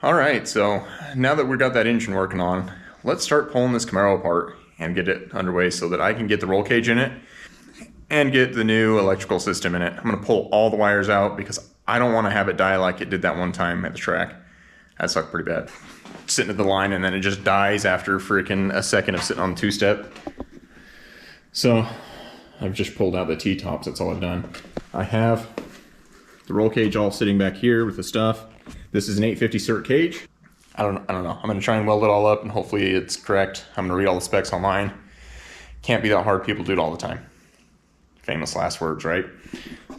All right, so now that we've got that engine working on, let's start pulling this Camaro apart and get it underway so that I can get the roll cage in it and get the new electrical system in it. I'm gonna pull all the wires out because I don't wanna have it die like it did that one time at the track. That sucked pretty bad. Sitting at the line and then it just dies after freaking a second of sitting on the two-step. So I've just pulled out the T-tops, that's all I've done. I have the roll cage all sitting back here with the stuff. This is an 850 cert cage. I don't know. I'm gonna try and weld it all up and hopefully it's correct. I'm gonna read all the specs online. Can't be that hard, people do it all the time. Famous last words, right?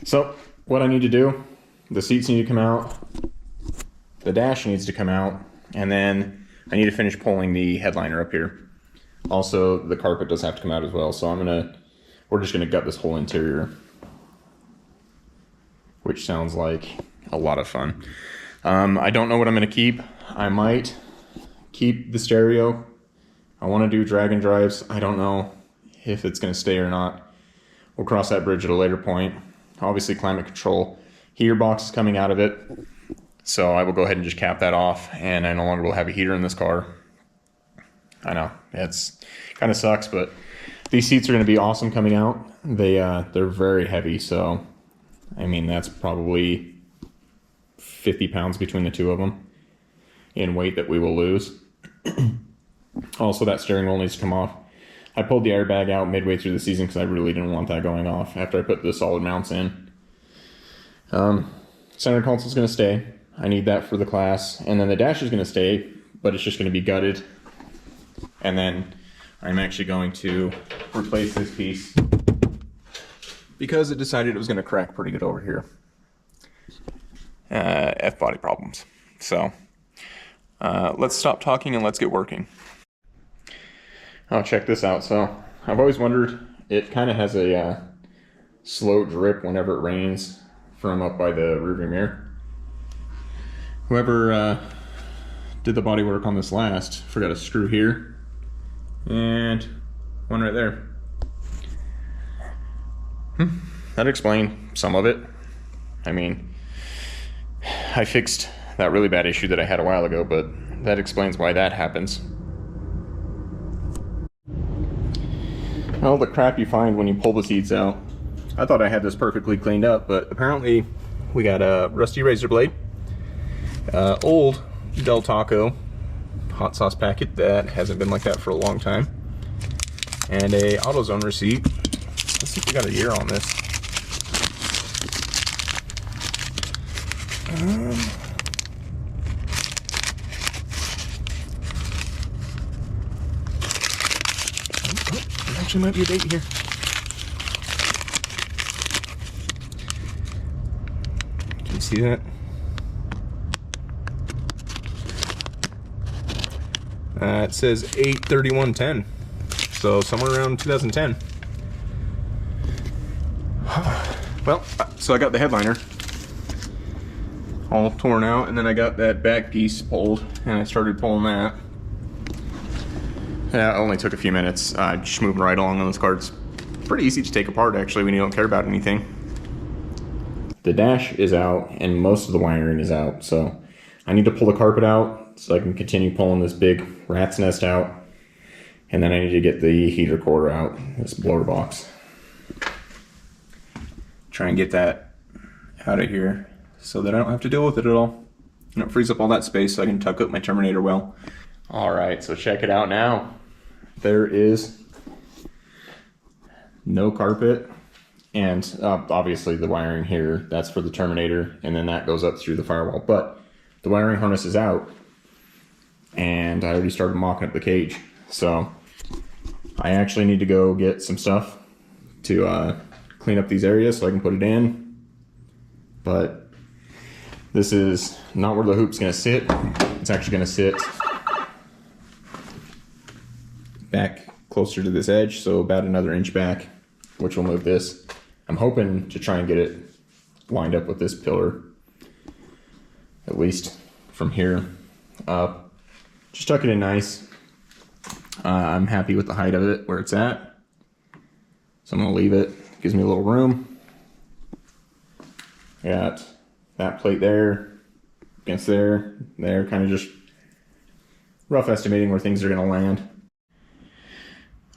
So what I need to do, the seats need to come out, the dash needs to come out, and then I need to finish pulling the headliner up here. Also, the carpet does have to come out as well, so we're just gonna gut this whole interior, which sounds like a lot of fun. I don't know what I'm gonna keep. I might keep the stereo. I wanna do drag and drives. I don't know if it's gonna stay or not. We'll cross that bridge at a later point. Obviously climate control. Heater box is coming out of it. So I will go ahead and just cap that off and I no longer will have a heater in this car. I know, it's kind of sucks, but these seats are gonna be awesome coming out. They're very heavy, so I mean, that's probably 50 pounds between the two of them in weight that we will lose. Also, that steering wheel needs to come off. I pulled the airbag out midway through the season because I really didn't want that going off after I put the solid mounts in. Center console is going to stay. I need that for the class. And then the dash is going to stay, but it's just going to be gutted. And then I'm actually going to replace this piece because it decided it was going to crack pretty good over here. F-body problems. So let's stop talking and let's get working. Oh, check this out. So I've always wondered, it kind of has a slow drip whenever it rains from up by the rearview mirror. Whoever did the body work on this last forgot a screw here and one right there. That'd explain some of it. I mean, I fixed that really bad issue that I had a while ago, but that explains why that happens. All the crap you find when you pull the seats out. I thought I had this perfectly cleaned up, but apparently we got a rusty razor blade, old Del Taco hot sauce packet that hasn't been like that for a long time, and a AutoZone receipt. Let's see if we got a year on this. There actually might be a date here. Can you see that? It says 8/31/10, so somewhere around 2010. Well, so I got the headliner all torn out, and then I got that back piece pulled, and I started pulling that. Yeah, it only took a few minutes. Just moving right along on this car. It's pretty easy to take apart, actually, when you don't care about anything. The dash is out, and most of the wiring is out, so I need to pull the carpet out so I can continue pulling this big rat's nest out, and then I need to get the heater core out, this blower box. Try and get that out of here so that I don't have to deal with it at all. And it frees up all that space so I can tuck up my Terminator well. All right, so check it out now. There is no carpet, and obviously the wiring here, that's for the Terminator, and then that goes up through the firewall. But the wiring harness is out, and I already started mocking up the cage. So I actually need to go get some stuff to clean up these areas so I can put it in. But this is not where the hoop's gonna sit. It's actually gonna sit back closer to this edge, so about another inch back, which will move this. I'm hoping to try and get it lined up with this pillar, at least from here up. Just tuck it in nice. I'm happy with the height of it, where it's at. So I'm gonna leave it, gives me a little room. Got that plate there, against there, kind of just rough estimating where things are going to land.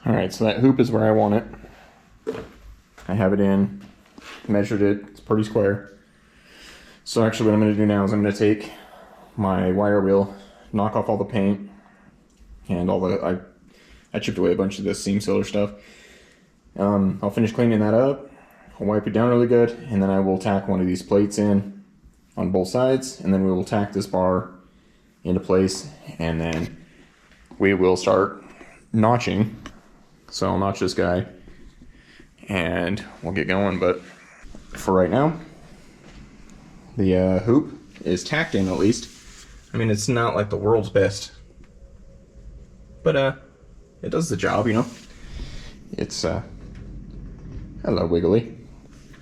All right, so that hoop is where I want it. I have it in, measured it, it's pretty square. So actually what I'm going to do now is I'm going to take my wire wheel, knock off all the paint, and all the, I chipped away a bunch of this seam sealer stuff. I'll finish cleaning that up, I'll wipe it down really good, and then I will tack one of these plates in on both sides, and then we will tack this bar into place, and then we will start notching. So I'll notch this guy and we'll get going, but for right now, the hoop is tacked in at least. I mean, it's not like the world's best, but it does the job, you know. It's hello Wiggly.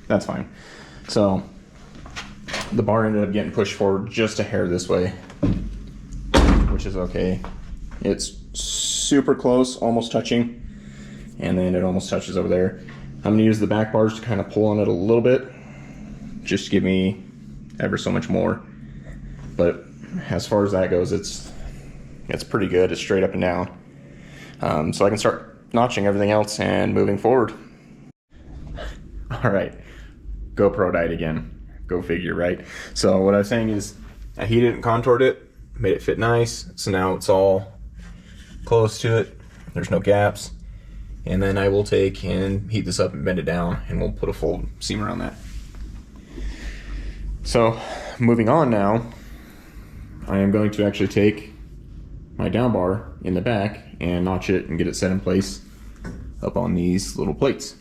That's fine. So the bar ended up getting pushed forward just a hair this way, which is okay. It's super close, almost touching, and then it almost touches over there. I'm gonna use the back bars to kind of pull on it a little bit, just to give me ever so much more. But as far as that goes, it's pretty good. It's straight up and down. So I can start notching everything else and moving forward. All right, GoPro died again. Go figure, right? So what I was saying is I heated and contoured it, made it fit nice. So now it's all close to it. There's no gaps. And then I will take and heat this up and bend it down, and we'll put a full seam around that. So moving on now, I am going to actually take my down bar in the back and notch it and get it set in place up on these little plates.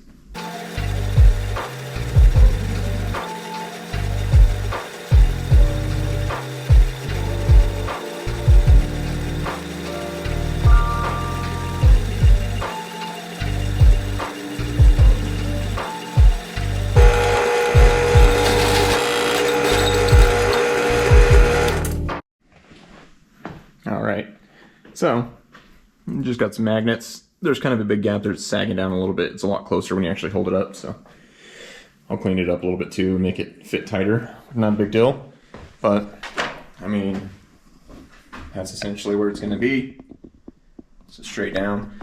So, just got some magnets. There's kind of a big gap there, it's sagging down a little bit. It's a lot closer when you actually hold it up, so I'll clean it up a little bit too, make it fit tighter. Not a big deal, but I mean, that's essentially where it's gonna be. So straight down.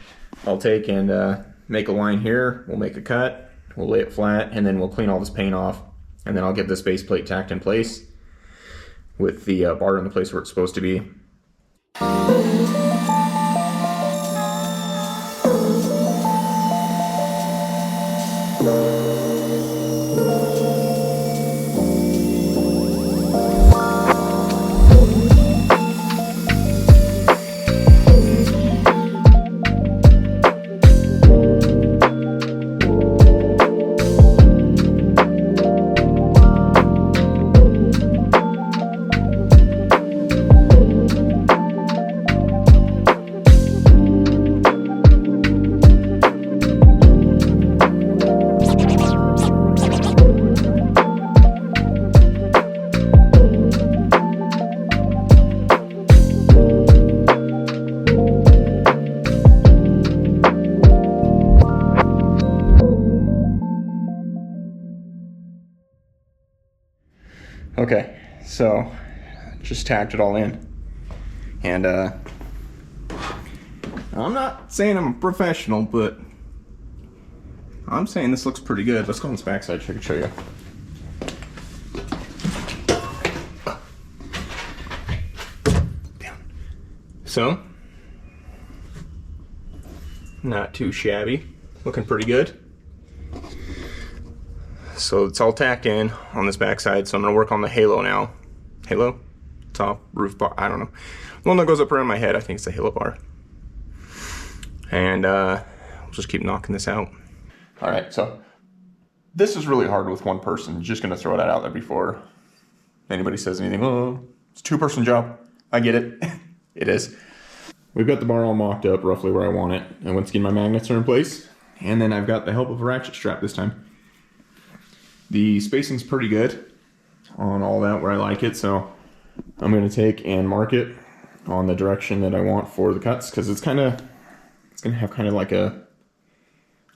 I'll take and make a line here, we'll make a cut, we'll lay it flat, and then we'll clean all this paint off, and then I'll get this base plate tacked in place with the bar in the place where it's supposed to be. Okay, so just tacked it all in, and I'm not saying I'm a professional, but I'm saying this looks pretty good. Let's go on this backside so I can show you. So, not too shabby, looking pretty good. So it's all tacked in on this backside, so I'm gonna work on the halo now. Halo? Top roof bar, I don't know. The one that goes up around my head, I think it's the halo bar. And we'll just keep knocking this out. All right, so this is really hard with one person. Just gonna throw that out there before anybody says anything. Oh, it's a two-person job. I get it, it is. We've got the bar all mocked up roughly where I want it. And once again, my magnets are in place. And then I've got the help of a ratchet strap this time. The spacing's pretty good on all that where I like it, so I'm going to take and mark it on the direction that I want for the cuts, because it's going to have kind of like a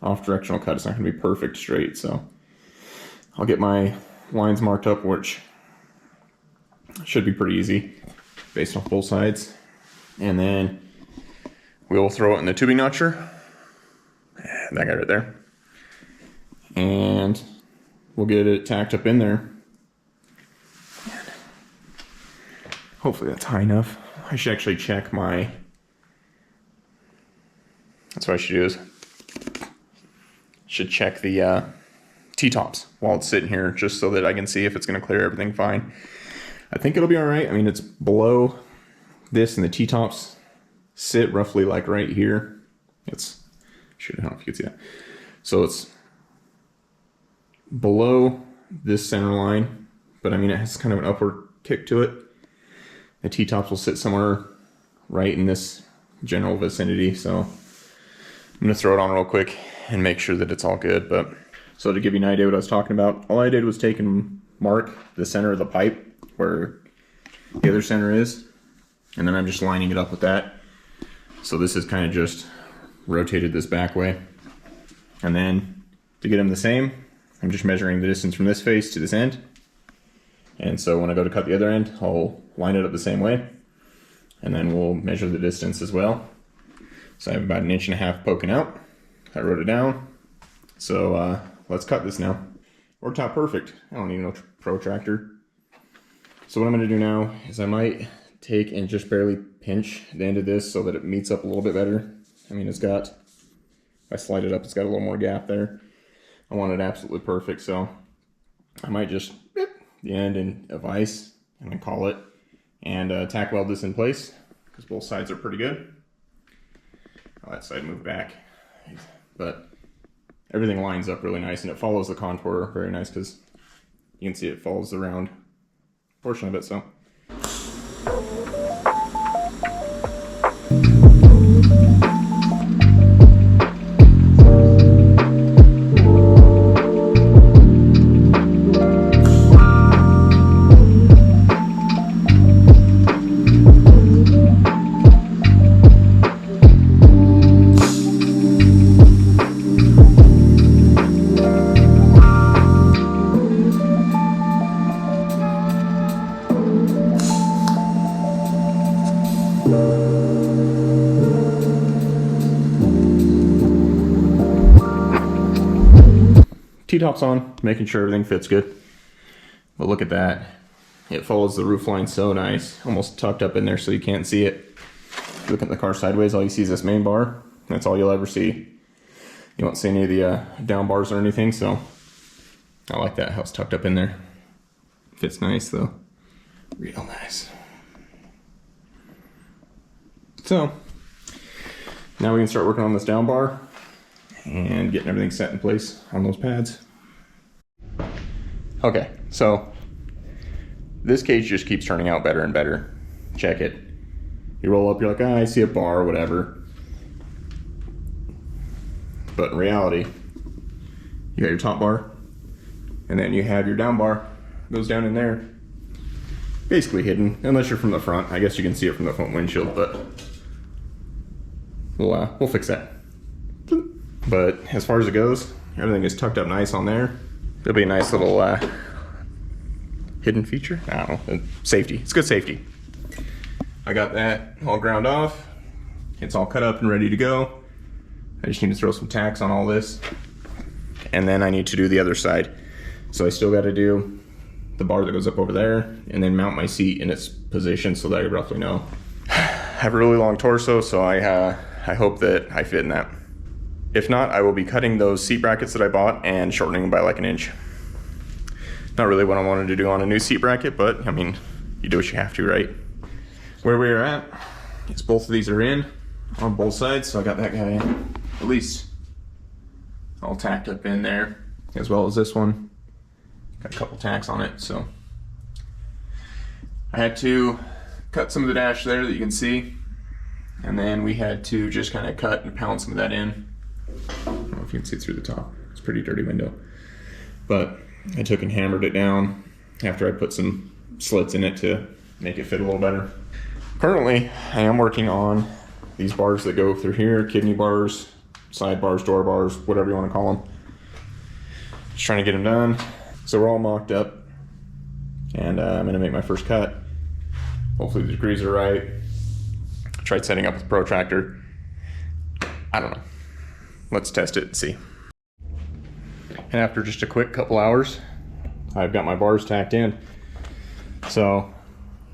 off-directional cut. It's not going to be perfect straight, so I'll get my lines marked up, which Should be pretty easy based off both sides. And then we'll throw it in the tubing notcher. That guy right there. And we'll get it tacked up in there. Hopefully that's high enough. I should actually check my... That's what I should do is... Should check the T-tops while it's sitting here, just so that I can see if it's going to clear everything fine. I think it'll be all right. I mean, it's below this, and the T-tops sit roughly like right here. It's... I don't know if you can see that. So it's below this center line, but I mean, it has kind of an upward kick to it. The T-tops will sit somewhere right in this general vicinity. So I'm going to throw it on real quick and make sure that it's all good. But so to give you an idea what I was talking about, all I did was take and mark the center of the pipe where the other center is. And then I'm just lining it up with that. So this is kind of just rotated this back way. And then to get them the same, I'm just measuring the distance from this face to this end. And so when I go to cut the other end, I'll line it up the same way. And then we'll measure the distance as well. So I have about 1.5 inches poking out. I wrote it down. So let's cut this now. Worked out perfect. I don't need no protractor. So what I'm going to do now is I might take and just barely pinch the end of this so that it meets up a little bit better. I mean, it's got, if I slide it up, it's got a little more gap there. I want it absolutely perfect, so I might just the end in a vise and then call it and tack weld this in place because both sides are pretty good. Oh, that side moved back, but everything lines up really nice and it follows the contour very nice because you can see it follows the round portion of it. So T-tops on, making sure everything fits good. But look at that. It follows the roof line so nice. Almost tucked up in there so you can't see it. If you look at the car sideways, all you see is this main bar. That's all you'll ever see. You won't see any of the down bars or anything, so I like that, how it's tucked up in there. Fits nice though. Real nice. So, now we can start working on this down bar and getting everything set in place on those pads. Okay, so this cage just keeps turning out better and better. Check it. You roll up, you're like, I see a bar or whatever. But in reality, you got your top bar, and then you have your down bar, goes down in there. Basically hidden, unless you're from the front. I guess you can see it from the front windshield, but we'll fix that. But as far as it goes, everything is tucked up nice on there. It'll be a nice little hidden feature. I don't know, safety. It's good safety. I got that all ground off. It's all cut up and ready to go. I just need to throw some tacks on all this. And then I need to do the other side. So I still got to do the bar that goes up over there and then mount my seat in its position so that I roughly know. I have a really long torso, so I hope that I fit in that. If not, I will be cutting those seat brackets that I bought and shortening them by like 1 inch. Not really what I wanted to do on a new seat bracket, but I mean, you do what you have to, right? Where we are at is both of these are in on both sides, so I got that guy at least all tacked up in there, as well as this one. Got a couple tacks on it, so I had to cut some of the dash there that you can see, and then we had to just kind of cut and pound some of that in. I don't know if you can see through the top. It's a pretty dirty window. But I took and hammered it down after I put some slits in it to make it fit a little better. Currently, I am working on these bars that go through here, kidney bars, side bars, door bars, whatever you want to call them. Just trying to get them done. So we're all mocked up, and I'm going to make my first cut. Hopefully the degrees are right. Tried setting up with the protractor. I don't know. Let's test it and see. And after just a quick couple hours, I've got my bars tacked in. So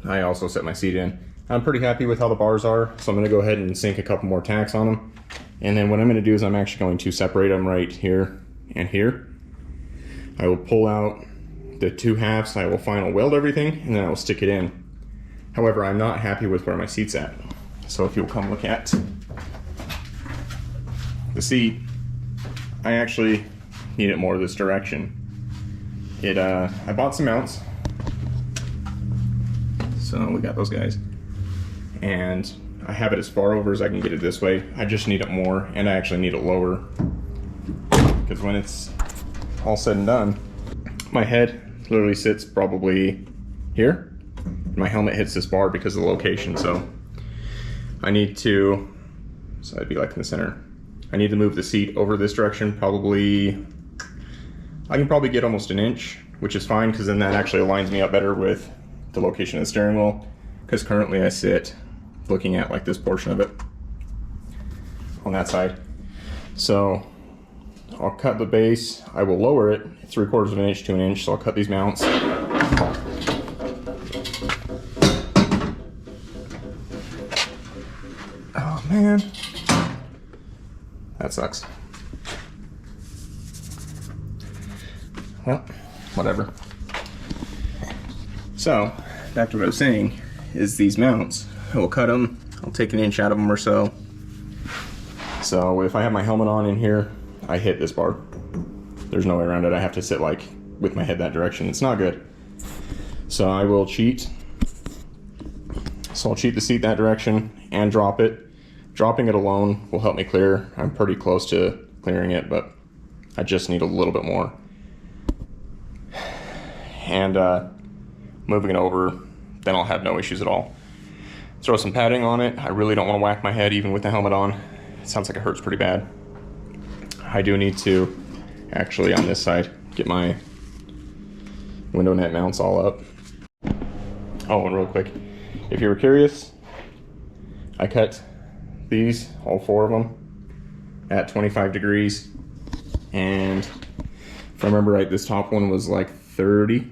I also set my seat in. I'm pretty happy with how the bars are, so I'm gonna go ahead and sink a couple more tacks on them. And then what I'm gonna do is I'm actually going to separate them right here and here. I will pull out the two halves, I will final weld everything, and then I will stick it in. However, I'm not happy with where my seat's at. So if you'll come look at the seat, I actually need it more this direction. I bought some mounts. So we got those guys. And I have it as far over as I can get it this way. I just need it more, and I actually need it lower. Because when it's all said and done, my head literally sits probably here. My helmet hits this bar because of the location, so I need to, so I'd be like in the center. I need to move the seat over this direction, probably, I can probably get almost an inch, which is fine because then that actually aligns me up better with the location of the steering wheel, because currently I sit looking at like this portion of it on that side. So I'll cut the base, I will lower it 3/4 of an inch to an inch, so I'll cut these mounts. Oh man, that sucks. Well, whatever. So, back to what I was saying, is these mounts, I will cut them, I'll take an inch out of them or so. So if I have my helmet on in here, I hit this bar. There's no way around it, I have to sit like with my head that direction, it's not good. So I will cheat. So I'll cheat the seat that direction and drop it. Dropping it alone will help me clear. I'm pretty close to clearing it, but I just need a little bit more. And moving it over, then I'll have no issues at all. Throw some padding on it. I really don't want to whack my head even with the helmet on. It sounds like it hurts pretty bad. I do need to actually on this side get my window net mounts all up. Oh, and real quick, if you were curious, I cut these, all 4 of them, at 25 degrees. And if I remember right, this top one was like 30,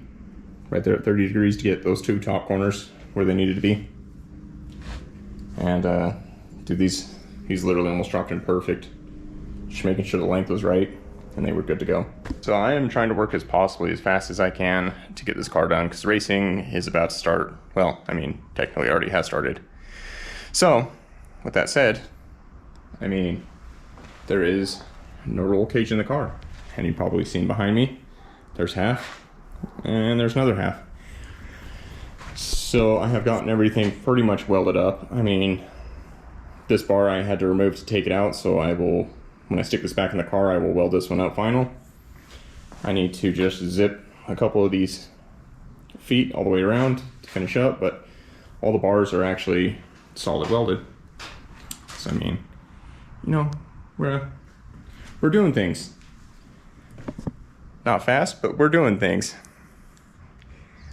right there at 30 degrees to get those 2 top corners where they needed to be. And dude, these literally almost dropped in perfect. Just making sure the length was right, and they were good to go. So I am trying to work as possibly as fast as I can to get this car done, because racing is about to start. Well, I mean, technically already has started. So, with that said, I mean, there is no roll cage in the car. And you've probably seen behind me, there's half, and there's another half. So I have gotten everything pretty much welded up. I mean, this bar I had to remove to take it out, so I will, when I stick this back in the car, I will weld this one up final. I need to just zip a couple of these feet all the way around to finish up, but all the bars are actually solid welded. So I mean, you know, we're doing things. Not fast, but we're doing things.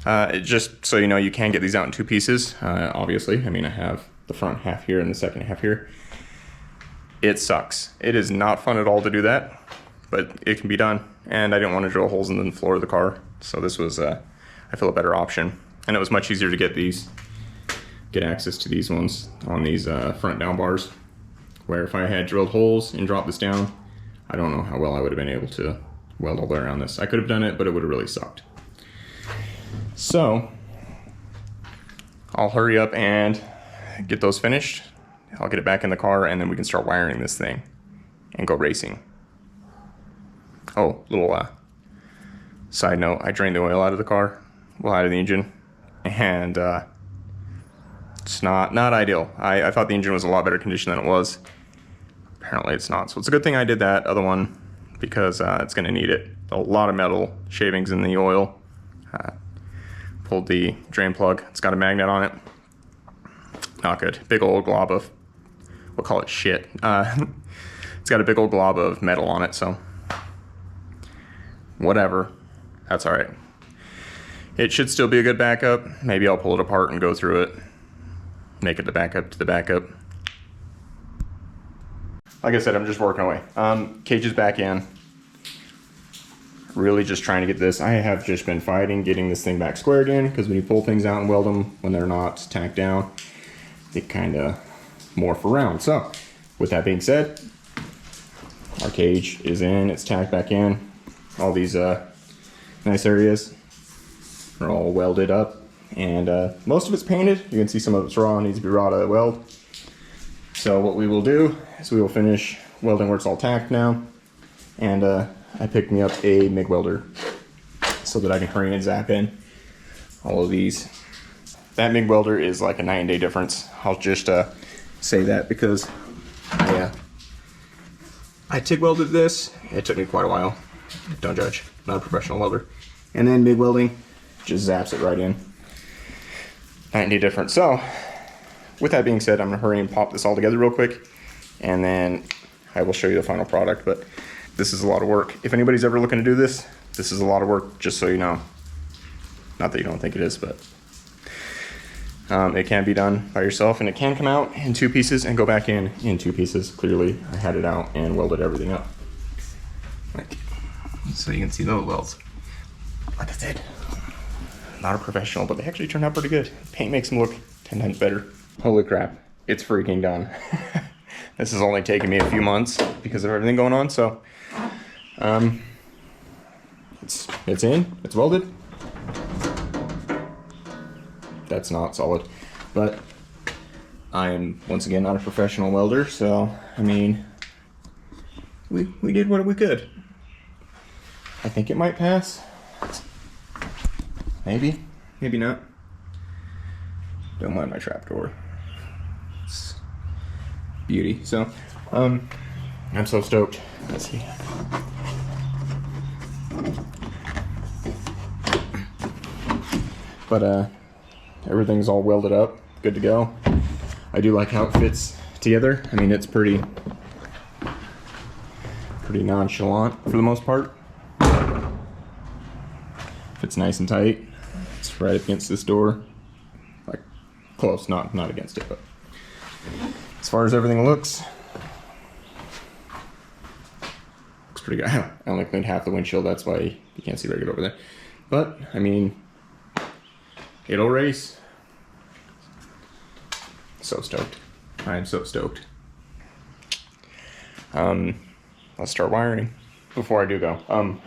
Just so you know, you can get these out in 2 pieces, obviously. I mean, I have the front half here and the second half here. It sucks. It is not fun at all to do that, but it can be done. And I didn't want to drill holes in the floor of the car, so this was, I feel, a better option. And it was much easier to get access to these ones on these front down bars, where if I had drilled holes and dropped this down, I don't know how well I would have been able to weld all the way around this. I could have done it, but it would have really sucked. So I'll hurry up and get those finished. I'll get it back in the car, and then we can start wiring this thing and go racing. Oh, little side note, I drained the oil out of the car, well, out of the engine, and it's not ideal. I thought the engine was a lot better condition than it was. Apparently it's not, so it's a good thing I did that other one, because it's going to need it. A lot of metal shavings in the oil. Pulled the drain plug. It's got a magnet on it. Not good. Big old glob of, we'll call it shit. It's got a big old glob of metal on it, so whatever. That's all right. It should still be a good backup. Maybe I'll pull it apart and go through it make it the backup to the backup. Like I said, I'm just working away. Cage is back in. Really just trying to get this. I have just been fighting getting this thing back squared in, because when you pull things out and weld them when they're not tacked down, they kind of morph around. So with that being said, our cage is in, it's tacked back in. All these nice areas are all welded up, and most of it's painted. You can see some of it's raw, needs to be raw to weld. So what we will do is we will finish welding where it's all tacked now, and I picked me up a MIG welder so that I can hurry and zap in all of these. That MIG welder is like a night and day difference. I'll just say that because I TIG welded this. It took me quite a while. Don't judge, not a professional welder. And then MIG welding just zaps it right in. Night and day difference. So with that being said, I'm gonna hurry and pop this all together real quick, and then I will show you the final product. But this is a lot of work. If anybody's ever looking to do this, this is a lot of work, just so you know. Not that you don't think it is, but it can be done by yourself, and it can come out in 2 pieces and go back in 2 pieces. Clearly, I had it out and welded everything up. So you can see those welds. Like I said, not a professional, but they actually turned out pretty good. Paint makes them look 10 times better. Holy crap, it's freaking done. This has only taken me a few months because of everything going on, so it's in, it's welded. That's not solid, but I am once again not a professional welder, so I mean, we did what we could. I think it might pass. Maybe, maybe not. Don't mind my trapdoor. It's beauty. So, I'm so stoked. Let's see. But everything's all welded up, good to go. I do like how it fits together. I mean, it's pretty nonchalant for the most part. Fits nice and tight. It's right up against this door, like close, not against it, but as far as everything looks pretty good. I only cleaned half the windshield, that's why you can't see very good over there. But I mean, it'll race. So stoked. I am so stoked. Let's start wiring. Before I do go,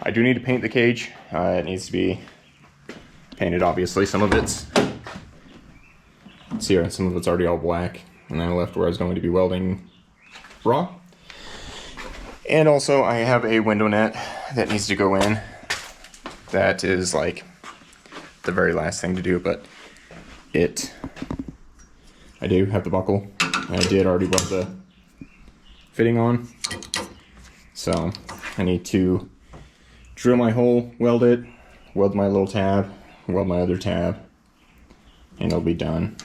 I do need to paint the cage. It needs to be painted, obviously. Some of it's, see here, some of it's already all black, and then I left where I was going to be welding raw. And also I have a window net that needs to go in. That is like the very last thing to do, but I do have the buckle. I did already weld the fitting on. So I need to drill my hole, weld it, weld my little tab, weld my other tab, and it'll be done.